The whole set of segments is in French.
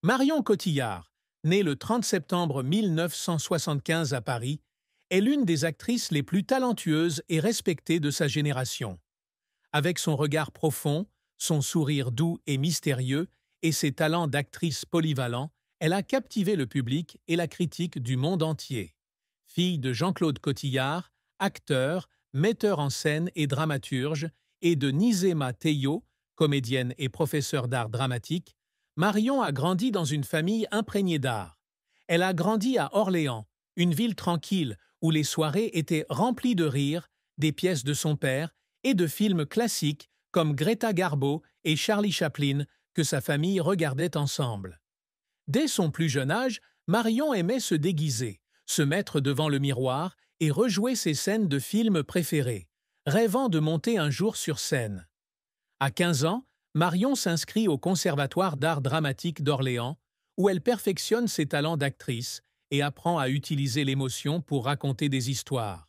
Marion Cotillard, née le 30 septembre 1975 à Paris, est l'une des actrices les plus talentueuses et respectées de sa génération. Avec son regard profond, son sourire doux et mystérieux et ses talents d'actrice polyvalents, elle a captivé le public et la critique du monde entier. Fille de Jean-Claude Cotillard, acteur, metteur en scène et dramaturge, et de Nizema Teyo, comédienne et professeure d'art dramatique, Marion a grandi dans une famille imprégnée d'art. Elle a grandi à Orléans, une ville tranquille où les soirées étaient remplies de rires, des pièces de son père et de films classiques comme Greta Garbo et Charlie Chaplin que sa famille regardait ensemble. Dès son plus jeune âge, Marion aimait se déguiser, se mettre devant le miroir et rejouer ses scènes de films préférés, rêvant de monter un jour sur scène. À 15 ans, Marion s'inscrit au Conservatoire d'art dramatique d'Orléans, où elle perfectionne ses talents d'actrice et apprend à utiliser l'émotion pour raconter des histoires.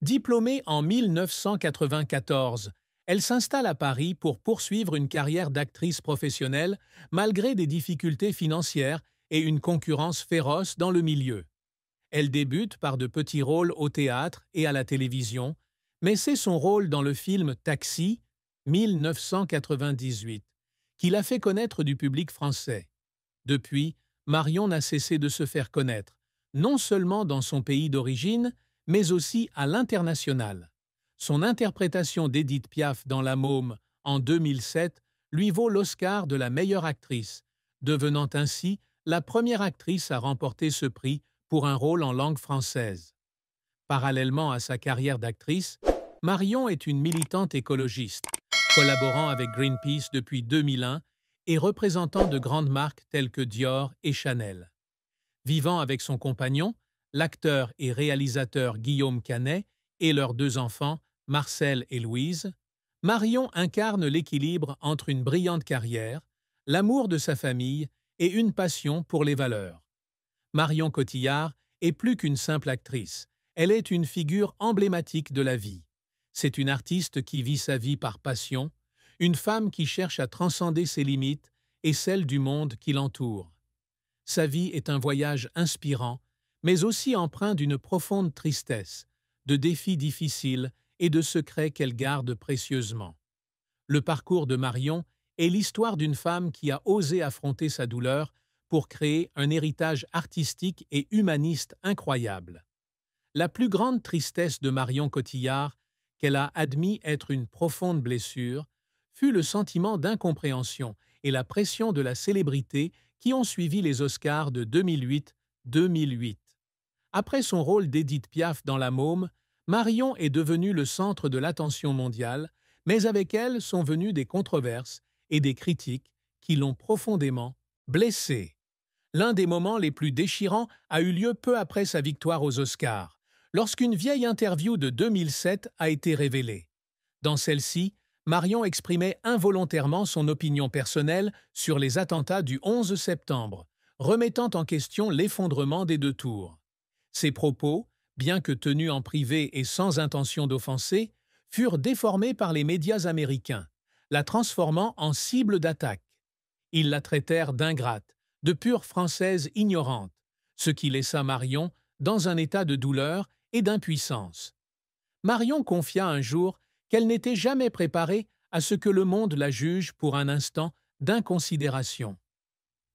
Diplômée en 1994, elle s'installe à Paris pour poursuivre une carrière d'actrice professionnelle malgré des difficultés financières et une concurrence féroce dans le milieu. Elle débute par de petits rôles au théâtre et à la télévision, mais c'est son rôle dans le film Taxi, 1998, qui l'a fait connaître du public français. Depuis, Marion n'a cessé de se faire connaître, non seulement dans son pays d'origine, mais aussi à l'international. Son interprétation d'Édith Piaf dans La Môme en 2007 lui vaut l'Oscar de la meilleure actrice, devenant ainsi la première actrice à remporter ce prix pour un rôle en langue française. Parallèlement à sa carrière d'actrice, Marion est une militante écologiste, collaborant avec Greenpeace depuis 2001 et représentant de grandes marques telles que Dior et Chanel. Vivant avec son compagnon, l'acteur et réalisateur Guillaume Canet, et leurs deux enfants, Marcel et Louise, Marion incarne l'équilibre entre une brillante carrière, l'amour de sa famille et une passion pour les valeurs. Marion Cotillard est plus qu'une simple actrice, elle est une figure emblématique de la vie. C'est une artiste qui vit sa vie par passion, une femme qui cherche à transcender ses limites et celles du monde qui l'entoure. Sa vie est un voyage inspirant, mais aussi empreint d'une profonde tristesse, de défis difficiles et de secrets qu'elle garde précieusement. Le parcours de Marion est l'histoire d'une femme qui a osé affronter sa douleur pour créer un héritage artistique et humaniste incroyable. La plus grande tristesse de Marion Cotillard, qu'elle a admis être une profonde blessure, fut le sentiment d'incompréhension et la pression de la célébrité qui ont suivi les Oscars de 2008. Après son rôle d'Édith Piaf dans La Môme, Marion est devenue le centre de l'attention mondiale, mais avec elle sont venues des controverses et des critiques qui l'ont profondément blessée. L'un des moments les plus déchirants a eu lieu peu après sa victoire aux Oscars, lorsqu'une vieille interview de 2007 a été révélée. Dans celle-ci, Marion exprimait involontairement son opinion personnelle sur les attentats du 11 septembre, remettant en question l'effondrement des deux tours. Ces propos, bien que tenus en privé et sans intention d'offenser, furent déformés par les médias américains, la transformant en cible d'attaque. Ils la traitèrent d'ingrate, de pure française ignorante, ce qui laissa Marion dans un état de douleur et d'impuissance. Marion confia un jour qu'elle n'était jamais préparée à ce que le monde la juge pour un instant d'inconsidération.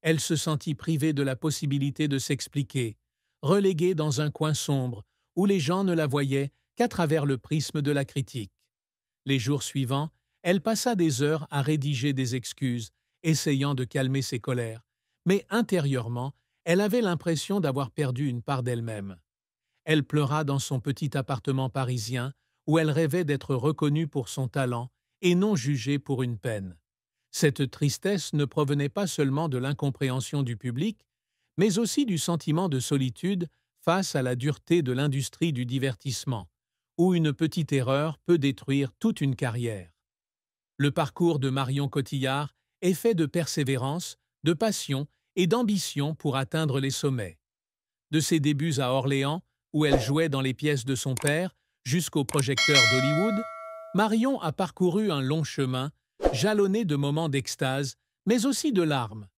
Elle se sentit privée de la possibilité de s'expliquer, reléguée dans un coin sombre où les gens ne la voyaient qu'à travers le prisme de la critique. Les jours suivants, elle passa des heures à rédiger des excuses, essayant de calmer ses colères, mais intérieurement, elle avait l'impression d'avoir perdu une part d'elle-même. Elle pleura dans son petit appartement parisien, où elle rêvait d'être reconnue pour son talent et non jugée pour une peine. Cette tristesse ne provenait pas seulement de l'incompréhension du public, mais aussi du sentiment de solitude face à la dureté de l'industrie du divertissement, où une petite erreur peut détruire toute une carrière. Le parcours de Marion Cotillard est fait de persévérance, de passion et d'ambition pour atteindre les sommets. De ses débuts à Orléans, où elle jouait dans les pièces de son père, jusqu'aux projecteurs d'Hollywood, Marion a parcouru un long chemin, jalonné de moments d'extase, mais aussi de larmes.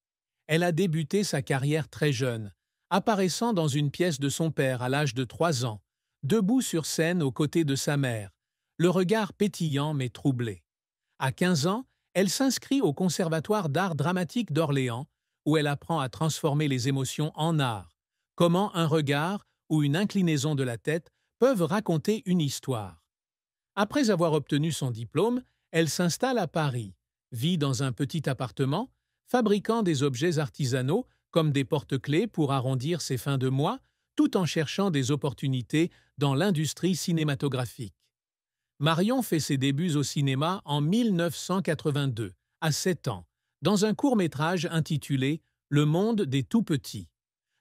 Elle a débuté sa carrière très jeune, apparaissant dans une pièce de son père à l'âge de 3 ans, debout sur scène aux côtés de sa mère, le regard pétillant mais troublé. À 15 ans, elle s'inscrit au Conservatoire d'art dramatique d'Orléans, où elle apprend à transformer les émotions en art, comment un regard ou une inclinaison de la tête peuvent raconter une histoire. Après avoir obtenu son diplôme, elle s'installe à Paris, vit dans un petit appartement, fabriquant des objets artisanaux comme des porte-clés pour arrondir ses fins de mois, tout en cherchant des opportunités dans l'industrie cinématographique. Marion fait ses débuts au cinéma en 1982, à 7 ans, dans un court-métrage intitulé Le monde des tout-petits.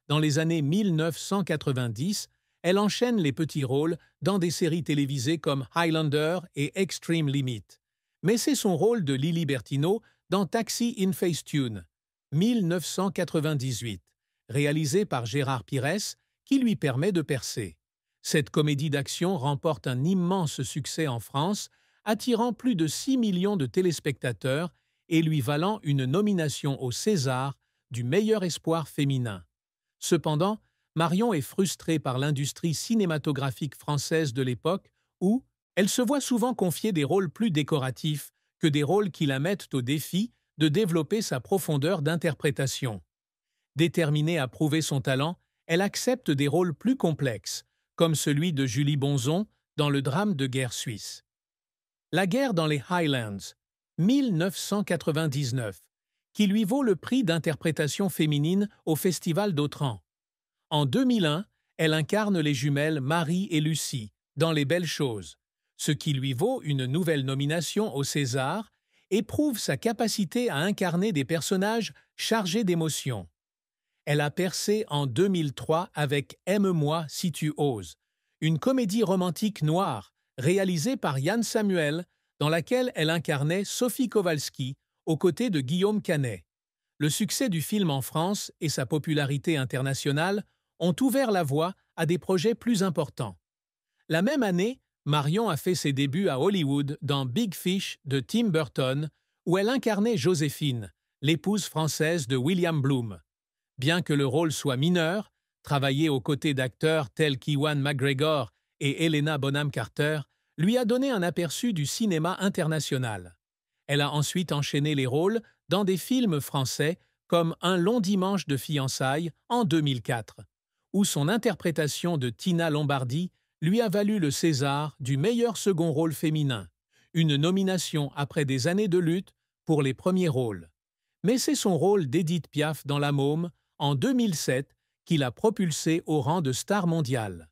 Dans les années 1990, elle enchaîne les petits rôles dans des séries télévisées comme Highlander et Extreme Limit. Mais c'est son rôle de Lily Bertineau dans Taxi in Facetune, 1998, réalisé par Gérard Pires, qui lui permet de percer. Cette comédie d'action remporte un immense succès en France, attirant plus de 6 millions de téléspectateurs et lui valant une nomination au César du meilleur espoir féminin. Cependant, Marion est frustrée par l'industrie cinématographique française de l'époque où elle se voit souvent confier des rôles plus décoratifs que des rôles qui la mettent au défi de développer sa profondeur d'interprétation. Déterminée à prouver son talent, elle accepte des rôles plus complexes, comme celui de Julie Bonzon dans le drame de guerre suisse. La guerre dans les Highlands, 1999, qui lui vaut le prix d'interprétation féminine au Festival d'Otran. En 2001, elle incarne les jumelles Marie et Lucie dans Les Belles Choses, ce qui lui vaut une nouvelle nomination au César et prouve sa capacité à incarner des personnages chargés d'émotions. Elle a percé en 2003 avec Aime-moi si tu oses, une comédie romantique noire réalisée par Yann Samuel, dans laquelle elle incarnait Sophie Kowalski aux côtés de Guillaume Canet. Le succès du film en France et sa popularité internationale ont ouvert la voie à des projets plus importants. La même année, Marion a fait ses débuts à Hollywood dans Big Fish de Tim Burton, où elle incarnait Joséphine, l'épouse française de William Bloom. Bien que le rôle soit mineur, travailler aux côtés d'acteurs tels qu'Ewan McGregor et Helena Bonham Carter lui a donné un aperçu du cinéma international. Elle a ensuite enchaîné les rôles dans des films français comme Un long dimanche de fiançailles en 2004, où son interprétation de Tina Lombardi lui a valu le César du meilleur second rôle féminin, une nomination après des années de lutte pour les premiers rôles. Mais c'est son rôle d'Édith Piaf dans La Môme, en 2007, qui l'a propulsée au rang de star mondiale.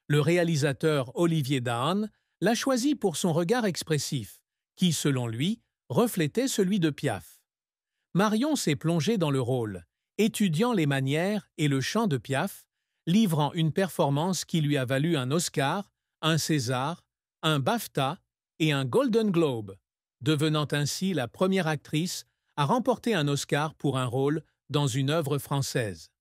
Le réalisateur Olivier Dahan l'a choisi pour son regard expressif, qui, selon lui, reflétait celui de Piaf. Marion s'est plongée dans le rôle, étudiant les manières et le chant de Piaf, livrant une performance qui lui a valu un Oscar, un César, un BAFTA et un Golden Globe, devenant ainsi la première actrice à remporter un Oscar pour un rôle dans une œuvre française.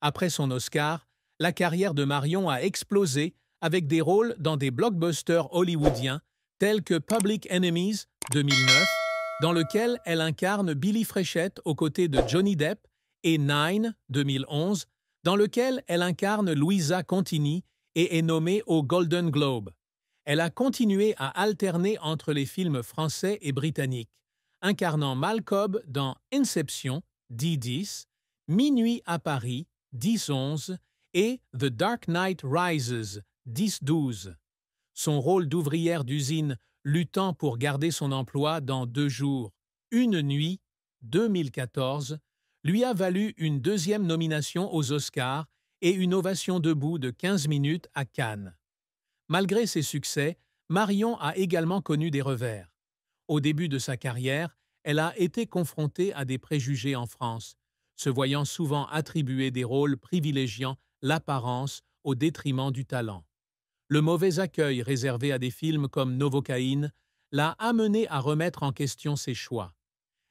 Après son Oscar, la carrière de Marion a explosé avec des rôles dans des blockbusters hollywoodiens tels que Public Enemies 2009, dans lequel elle incarne Billy Frechette aux côtés de Johnny Depp, et Nine 2011, dans lequel elle incarne Louisa Contini et est nommée au Golden Globe. Elle a continué à alterner entre les films français et britanniques, incarnant Mal Cobb dans Inception 10-10, Minuit à Paris 10-11 et The Dark Knight Rises 10-12. Son rôle d'ouvrière d'usine luttant pour garder son emploi dans 2 jours, 1 nuit 2014 lui a valu une deuxième nomination aux Oscars et une ovation debout de 15 minutes à Cannes. Malgré ses succès, Marion a également connu des revers. Au début de sa carrière, elle a été confrontée à des préjugés en France, se voyant souvent attribuer des rôles privilégiant l'apparence au détriment du talent. Le mauvais accueil réservé à des films comme Novocaine l'a amenée à remettre en question ses choix.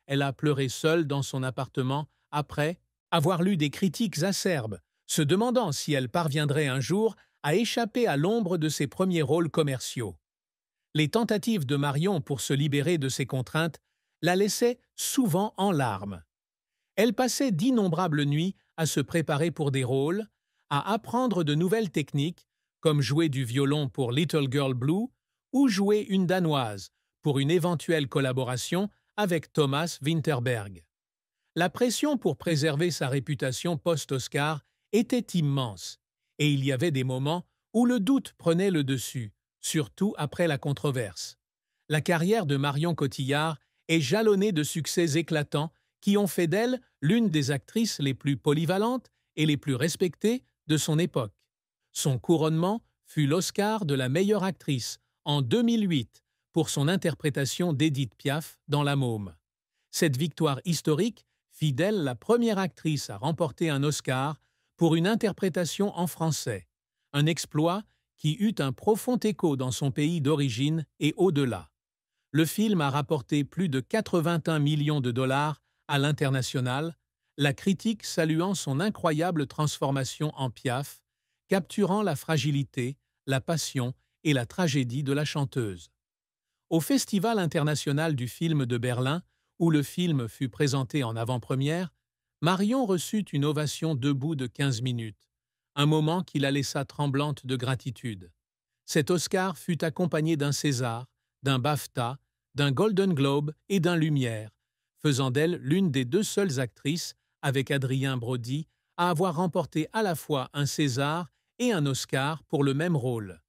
Elle a pleuré seule dans son appartement après avoir lu des critiques acerbes, se demandant si elle parviendrait un jour à échapper à l'ombre de ses premiers rôles commerciaux. Les tentatives de Marion pour se libérer de ses contraintes la laissaient souvent en larmes. Elle passait d'innombrables nuits à se préparer pour des rôles, à apprendre de nouvelles techniques, comme jouer du violon pour Little Girl Blue ou jouer une danoise pour une éventuelle collaboration avec Thomas Winterberg. La pression pour préserver sa réputation post-Oscar était immense, et il y avait des moments où le doute prenait le dessus, surtout après la controverse. La carrière de Marion Cotillard est jalonnée de succès éclatants qui ont fait d'elle l'une des actrices les plus polyvalentes et les plus respectées de son époque. Son couronnement fut l'Oscar de la meilleure actrice en 2008 pour son interprétation d'Édith Piaf dans La Môme. Cette victoire historique fit d'elle la première actrice à remporter un Oscar pour une interprétation en français, un exploit qui eut un profond écho dans son pays d'origine et au-delà. Le film a rapporté plus de 81 millions de dollars à l'international, la critique saluant son incroyable transformation en Piaf, capturant la fragilité, la passion et la tragédie de la chanteuse. Au Festival international du film de Berlin, où le film fut présenté en avant-première, Marion reçut une ovation debout de 15 minutes, un moment qui la laissa tremblante de gratitude. Cet Oscar fut accompagné d'un César, d'un BAFTA, d'un Golden Globe et d'un Lumière, faisant d'elle l'une des deux seules actrices, avec Adrien Brody, à avoir remporté à la fois un César et un Oscar pour le même rôle.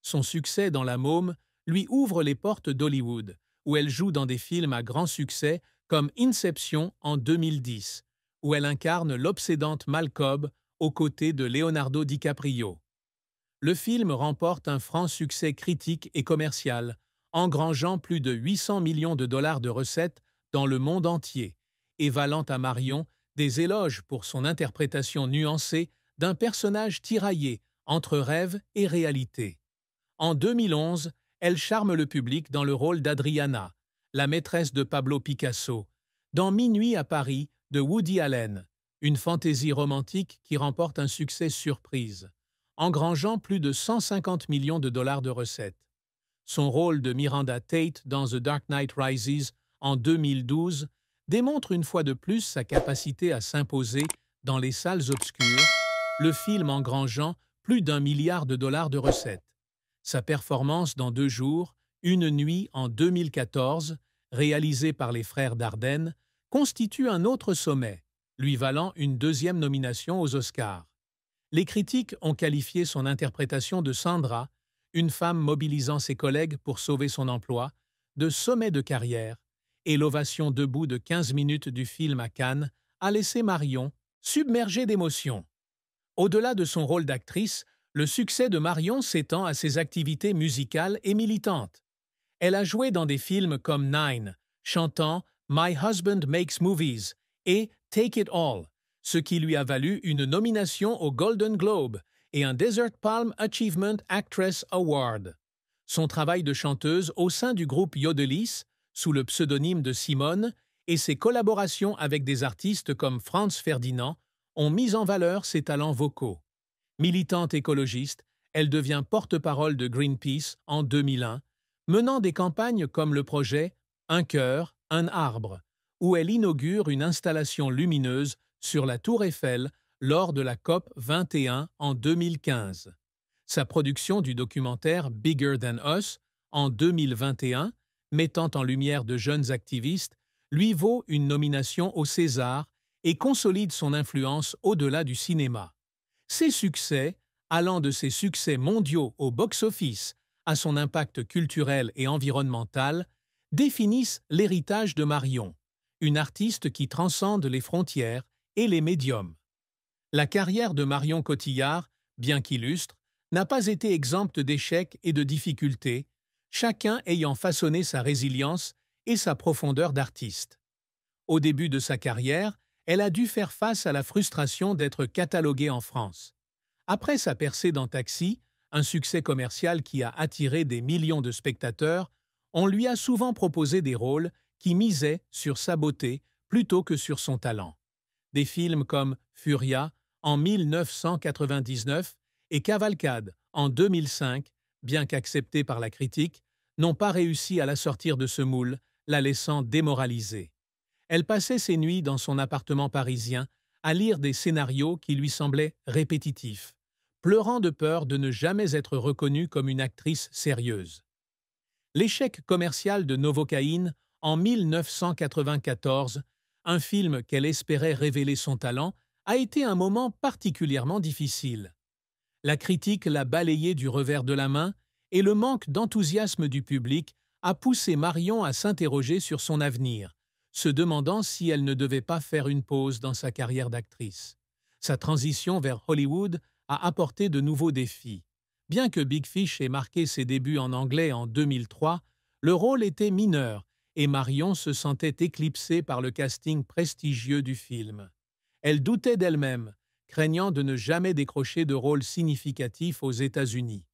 Son succès dans La Môme lui ouvre les portes d'Hollywood, où elle joue dans des films à grand succès comme Inception en 2010, où elle incarne l'obsédante Malcolm aux côtés de Leonardo DiCaprio. Le film remporte un franc succès critique et commercial, engrangeant plus de 800 millions de dollars de recettes dans le monde entier, et valant à Marion des éloges pour son interprétation nuancée d'un personnage tiraillé entre rêve et réalité. En 2011, elle charme le public dans le rôle d'Adriana, la maîtresse de Pablo Picasso, dans Minuit à Paris de Woody Allen, une fantaisie romantique qui remporte un succès surprise, engrangeant plus de 150 millions de dollars de recettes. Son rôle de Miranda Tate dans The Dark Knight Rises en 2012 démontre une fois de plus sa capacité à s'imposer dans les salles obscures, le film engrangeant plus d'1 milliard de dollars de recettes. Sa performance dans 2 jours, une nuit en 2014, réalisée par les frères Dardenne, constitue un autre sommet, lui valant une 2e nomination aux Oscars. Les critiques ont qualifié son interprétation de Sandra, une femme mobilisant ses collègues pour sauver son emploi, de sommet de carrière, et l'ovation debout de 15 minutes du film à Cannes a laissé Marion submergée d'émotions. Au-delà de son rôle d'actrice, le succès de Marion s'étend à ses activités musicales et militantes. Elle a joué dans des films comme Nine, chantant My Husband Makes Movies et Take It All, ce qui lui a valu une nomination au Golden Globe et un Desert Palm Achievement Actress Award. Son travail de chanteuse au sein du groupe Yodelis, sous le pseudonyme de Simone, et ses collaborations avec des artistes comme Franz Ferdinand ont mis en valeur ses talents vocaux. Militante écologiste, elle devient porte-parole de Greenpeace en 2001, menant des campagnes comme le projet Un cœur, un arbre, où elle inaugure une installation lumineuse sur la Tour Eiffel lors de la COP 21 en 2015. Sa production du documentaire Bigger Than Us en 2021, mettant en lumière de jeunes activistes, lui vaut une nomination au César et consolide son influence au-delà du cinéma. Ses succès, allant de ses succès mondiaux au box-office à son impact culturel et environnemental, définissent l'héritage de Marion, une artiste qui transcende les frontières et les médiums. La carrière de Marion Cotillard, bien qu'illustre, n'a pas été exempte d'échecs et de difficultés, chacun ayant façonné sa résilience et sa profondeur d'artiste. Au début de sa carrière, elle a dû faire face à la frustration d'être cataloguée en France. Après sa percée dans Taxi, un succès commercial qui a attiré des millions de spectateurs, on lui a souvent proposé des rôles qui misaient sur sa beauté plutôt que sur son talent. Des films comme Furia en 1999 et Cavalcade en 2005, bien qu'acceptés par la critique, n'ont pas réussi à la sortir de ce moule, la laissant démoralisée. Elle passait ses nuits dans son appartement parisien à lire des scénarios qui lui semblaient répétitifs, pleurant de peur de ne jamais être reconnue comme une actrice sérieuse. L'échec commercial de Novocaine en 1994, un film qu'elle espérait révéler son talent, a été un moment particulièrement difficile. La critique l'a balayé du revers de la main et le manque d'enthousiasme du public a poussé Marion à s'interroger sur son avenir, se demandant si elle ne devait pas faire une pause dans sa carrière d'actrice. Sa transition vers Hollywood a apporté de nouveaux défis. Bien que Big Fish ait marqué ses débuts en anglais en 2003, le rôle était mineur et Marion se sentait éclipsée par le casting prestigieux du film. Elle doutait d'elle-même, craignant de ne jamais décrocher de rôle significatif aux États-Unis.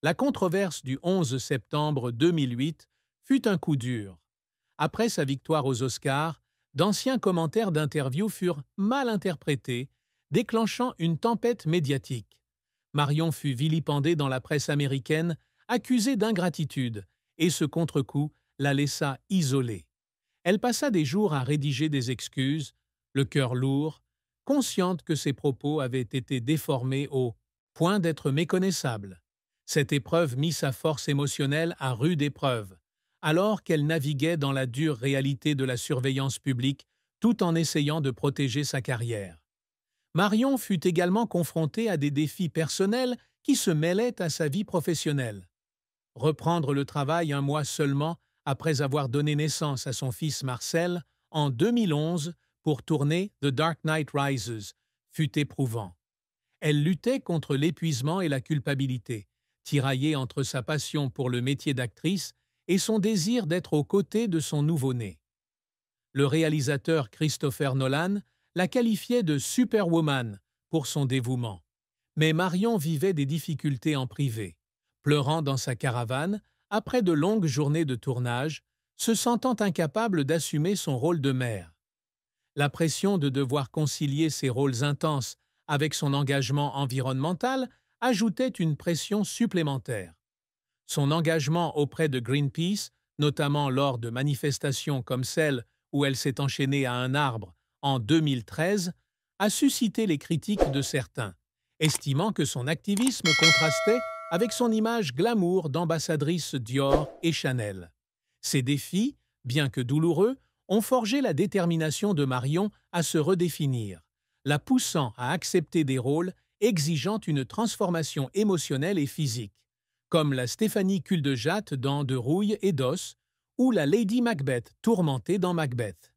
La controverse du 11 septembre 2008 fut un coup dur. Après sa victoire aux Oscars, d'anciens commentaires d'interview furent mal interprétés, déclenchant une tempête médiatique. Marion fut vilipendée dans la presse américaine, accusée d'ingratitude, et ce contre-coup la laissa isolée. Elle passa des jours à rédiger des excuses, le cœur lourd, consciente que ses propos avaient été déformés au point d'être méconnaissables. Cette épreuve mit sa force émotionnelle à rude épreuve, alors qu'elle naviguait dans la dure réalité de la surveillance publique tout en essayant de protéger sa carrière. Marion fut également confrontée à des défis personnels qui se mêlaient à sa vie professionnelle. Reprendre le travail un mois seulement après avoir donné naissance à son fils Marcel en 2011 pour tourner The Dark Knight Rises fut éprouvant. Elle luttait contre l'épuisement et la culpabilité, tiraillée entre sa passion pour le métier d'actrice et son désir d'être aux côtés de son nouveau-né. Le réalisateur Christopher Nolan la qualifiait de Superwoman pour son dévouement. Mais Marion vivait des difficultés en privé, pleurant dans sa caravane après de longues journées de tournage, se sentant incapable d'assumer son rôle de mère. La pression de devoir concilier ses rôles intenses avec son engagement environnemental ajoutait une pression supplémentaire. Son engagement auprès de Greenpeace, notamment lors de manifestations comme celle où elle s'est enchaînée à un arbre en 2013, a suscité les critiques de certains, estimant que son activisme contrastait avec son image glamour d'ambassadrice Dior et Chanel. Ces défis, bien que douloureux, ont forgé la détermination de Marion à se redéfinir, la poussant à accepter des rôles exigeant une transformation émotionnelle et physique, comme la Stéphanie Culte-de-Jatte dans De rouille et d'os ou la Lady Macbeth tourmentée dans Macbeth.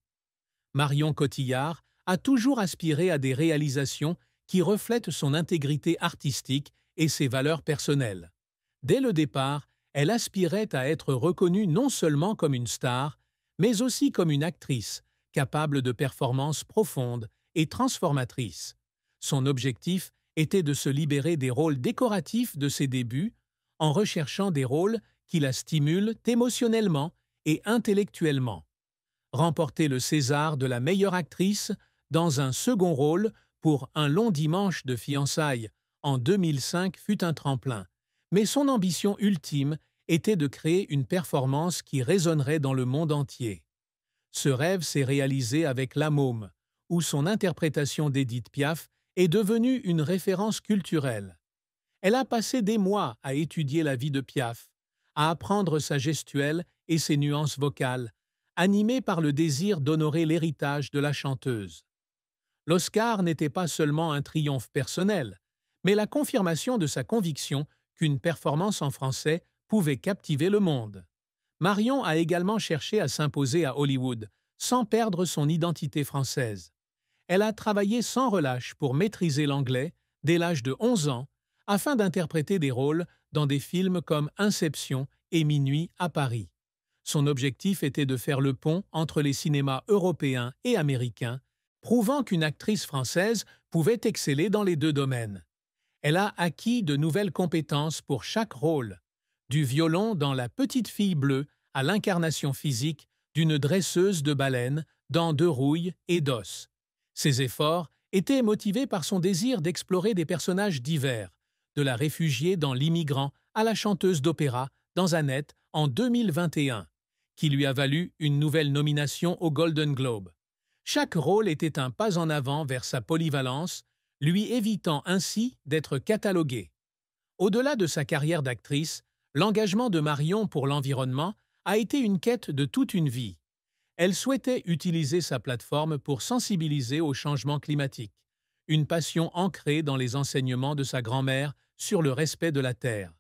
Marion Cotillard a toujours aspiré à des réalisations qui reflètent son intégrité artistique et ses valeurs personnelles. Dès le départ, elle aspirait à être reconnue non seulement comme une star, mais aussi comme une actrice, capable de performances profondes et transformatrices. Son objectif était de se libérer des rôles décoratifs de ses débuts en recherchant des rôles qui la stimulent émotionnellement et intellectuellement. Remporter le César de la meilleure actrice dans un second rôle pour Un long dimanche de fiançailles en 2005 fut un tremplin, mais son ambition ultime était de créer une performance qui résonnerait dans le monde entier. Ce rêve s'est réalisé avec La Môme, où son interprétation d'Édith Piaf est devenue une référence culturelle. Elle a passé des mois à étudier la vie de Piaf, à apprendre sa gestuelle et ses nuances vocales, animée par le désir d'honorer l'héritage de la chanteuse. L'Oscar n'était pas seulement un triomphe personnel, mais la confirmation de sa conviction qu'une performance en français pouvait captiver le monde. Marion a également cherché à s'imposer à Hollywood, sans perdre son identité française. Elle a travaillé sans relâche pour maîtriser l'anglais dès l'âge de 11 ans, afin d'interpréter des rôles dans des films comme Inception et Minuit à Paris. Son objectif était de faire le pont entre les cinémas européens et américains, prouvant qu'une actrice française pouvait exceller dans les deux domaines. Elle a acquis de nouvelles compétences pour chaque rôle, du violon dans La petite fille bleue à l'incarnation physique d'une dresseuse de baleines dans De rouille et d'os. Ses efforts étaient motivés par son désir d'explorer des personnages divers, de la réfugiée dans L'immigrant à la chanteuse d'opéra dans Annette en 2021, qui lui a valu une nouvelle nomination au Golden Globe. Chaque rôle était un pas en avant vers sa polyvalence, lui évitant ainsi d'être cataloguée. Au-delà de sa carrière d'actrice, l'engagement de Marion pour l'environnement a été une quête de toute une vie. Elle souhaitait utiliser sa plateforme pour sensibiliser au changement climatique, une passion ancrée dans les enseignements de sa grand-mère sur le respect de la Terre.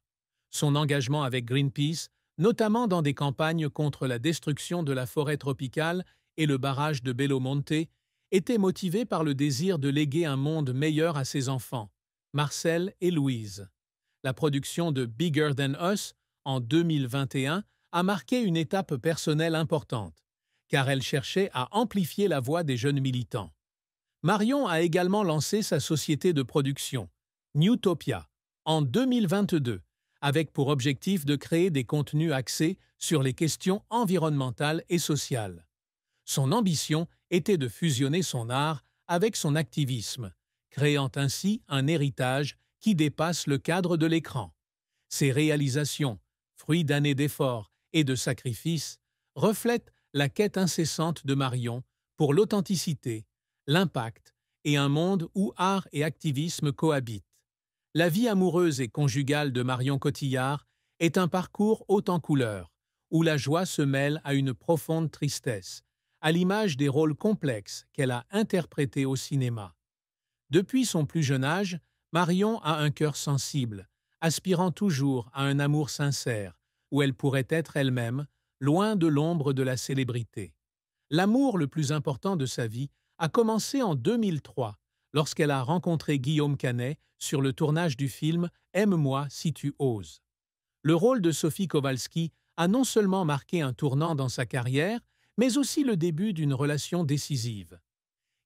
Son engagement avec Greenpeace, notamment dans des campagnes contre la destruction de la forêt tropicale et le barrage de Belo Monte, était motivé par le désir de léguer un monde meilleur à ses enfants, Marcel et Louise. La production de Bigger Than Us, en 2021, a marqué une étape personnelle importante, car elle cherchait à amplifier la voix des jeunes militants. Marion a également lancé sa société de production, Newtopia, en 2022, avec pour objectif de créer des contenus axés sur les questions environnementales et sociales. Son ambition était de fusionner son art avec son activisme, créant ainsi un héritage qui dépasse le cadre de l'écran. Ses réalisations, fruits d'années d'efforts et de sacrifices, reflètent la quête incessante de Marion pour l'authenticité, l'impact et un monde où art et activisme cohabitent. La vie amoureuse et conjugale de Marion Cotillard est un parcours haut en couleurs, où la joie se mêle à une profonde tristesse, à l'image des rôles complexes qu'elle a interprétés au cinéma. Depuis son plus jeune âge, Marion a un cœur sensible, aspirant toujours à un amour sincère, où elle pourrait être elle-même, loin de l'ombre de la célébrité. L'amour le plus important de sa vie a commencé en 2003, lorsqu'elle a rencontré Guillaume Canet sur le tournage du film « Aime-moi si tu oses ». Le rôle de Sophie Kowalski a non seulement marqué un tournant dans sa carrière, mais aussi le début d'une relation décisive.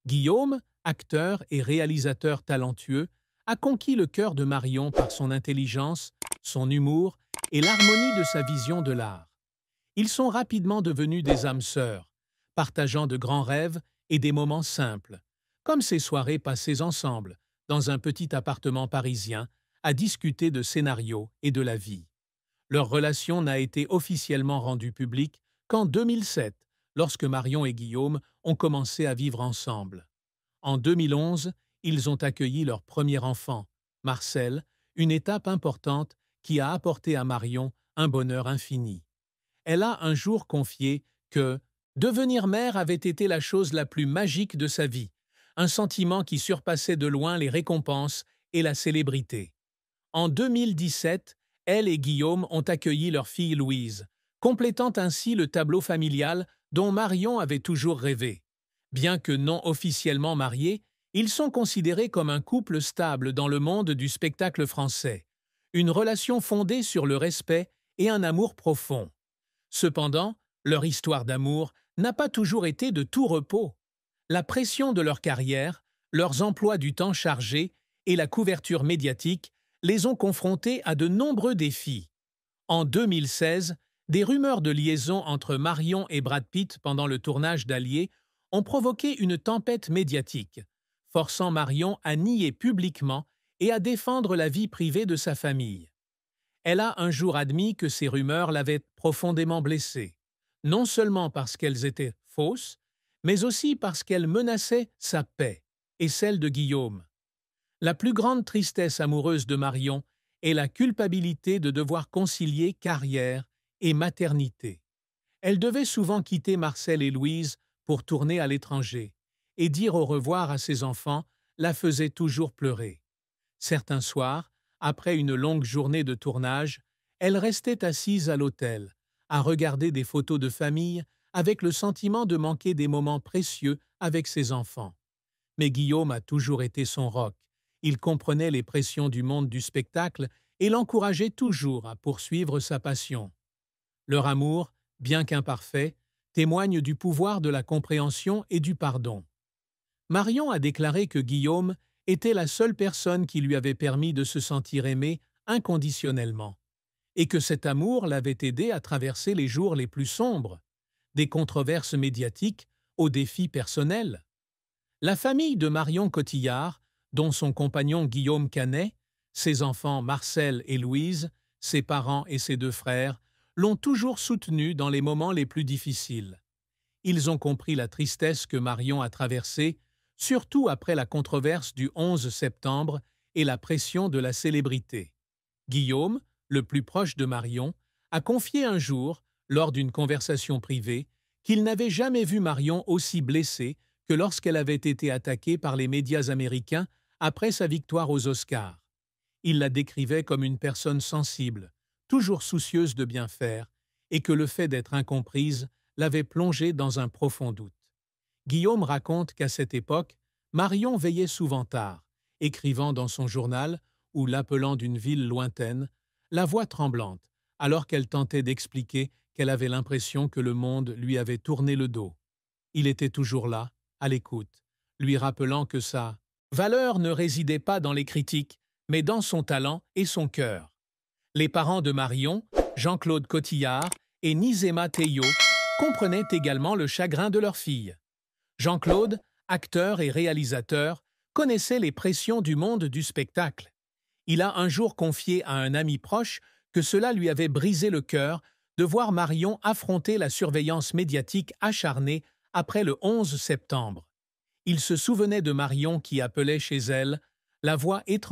Guillaume, acteur et réalisateur talentueux, a conquis le cœur de Marion par son intelligence, son humour et l'harmonie de sa vision de l'art. Ils sont rapidement devenus des âmes sœurs, partageant de grands rêves et des moments simples, comme ces soirées passées ensemble, dans un petit appartement parisien, à discuter de scénarios et de la vie. Leur relation n'a été officiellement rendue publique qu'en 2007, lorsque Marion et Guillaume ont commencé à vivre ensemble. En 2011, ils ont accueilli leur premier enfant, Marcel, une étape importante qui a apporté à Marion un bonheur infini. Elle a un jour confié que « devenir mère avait été la chose la plus magique de sa vie, un sentiment qui surpassait de loin les récompenses et la célébrité. » En 2017, elle et Guillaume ont accueilli leur fille Louise, complétant ainsi le tableau familial dont Marion avait toujours rêvé. Bien que non officiellement mariés, ils sont considérés comme un couple stable dans le monde du spectacle français, une relation fondée sur le respect et un amour profond. Cependant, leur histoire d'amour n'a pas toujours été de tout repos. La pression de leur carrière, leurs emplois du temps chargés et la couverture médiatique les ont confrontés à de nombreux défis. En 2016, des rumeurs de liaison entre Marion et Brad Pitt pendant le tournage d'Allier ont provoqué une tempête médiatique, forçant Marion à nier publiquement et à défendre la vie privée de sa famille. Elle a un jour admis que ces rumeurs l'avaient profondément blessée, non seulement parce qu'elles étaient fausses, mais aussi parce qu'elles menaçaient sa paix et celle de Guillaume. La plus grande tristesse amoureuse de Marion est la culpabilité de devoir concilier carrière et maternité. Elle devait souvent quitter Marcel et Louise pour tourner à l'étranger, et dire au revoir à ses enfants la faisait toujours pleurer. Certains soirs, après une longue journée de tournage, elle restait assise à l'hôtel, à regarder des photos de famille avec le sentiment de manquer des moments précieux avec ses enfants. Mais Guillaume a toujours été son roc. Il comprenait les pressions du monde du spectacle et l'encourageait toujours à poursuivre sa passion. Leur amour, bien qu'imparfait, témoigne du pouvoir de la compréhension et du pardon. Marion a déclaré que Guillaume était la seule personne qui lui avait permis de se sentir aimée inconditionnellement, et que cet amour l'avait aidé à traverser les jours les plus sombres, des controverses médiatiques aux défis personnels. La famille de Marion Cotillard, dont son compagnon Guillaume Canet, ses enfants Marcel et Louise, ses parents et ses deux frères, l'ont toujours soutenue dans les moments les plus difficiles. Ils ont compris la tristesse que Marion a traversée, surtout après la controverse du 11 septembre et la pression de la célébrité. Guillaume, le plus proche de Marion, a confié un jour, lors d'une conversation privée, qu'il n'avait jamais vu Marion aussi blessée que lorsqu'elle avait été attaquée par les médias américains après sa victoire aux Oscars. Il la décrivait comme une personne sensible, toujours soucieuse de bien faire, et que le fait d'être incomprise l'avait plongée dans un profond doute. Guillaume raconte qu'à cette époque, Marion veillait souvent tard, écrivant dans son journal ou l'appelant d'une ville lointaine, la voix tremblante, alors qu'elle tentait d'expliquer qu'elle avait l'impression que le monde lui avait tourné le dos. Il était toujours là, à l'écoute, lui rappelant que sa valeur ne résidait pas dans les critiques, mais dans son talent et son cœur. Les parents de Marion, Jean-Claude Cotillard et Nizema Teyo, comprenaient également le chagrin de leur fille. Jean-Claude, acteur et réalisateur, connaissait les pressions du monde du spectacle. Il a un jour confié à un ami proche que cela lui avait brisé le cœur de voir Marion affronter la surveillance médiatique acharnée après le 11 septembre. Il se souvenait de Marion qui appelait chez elle, la voix étrange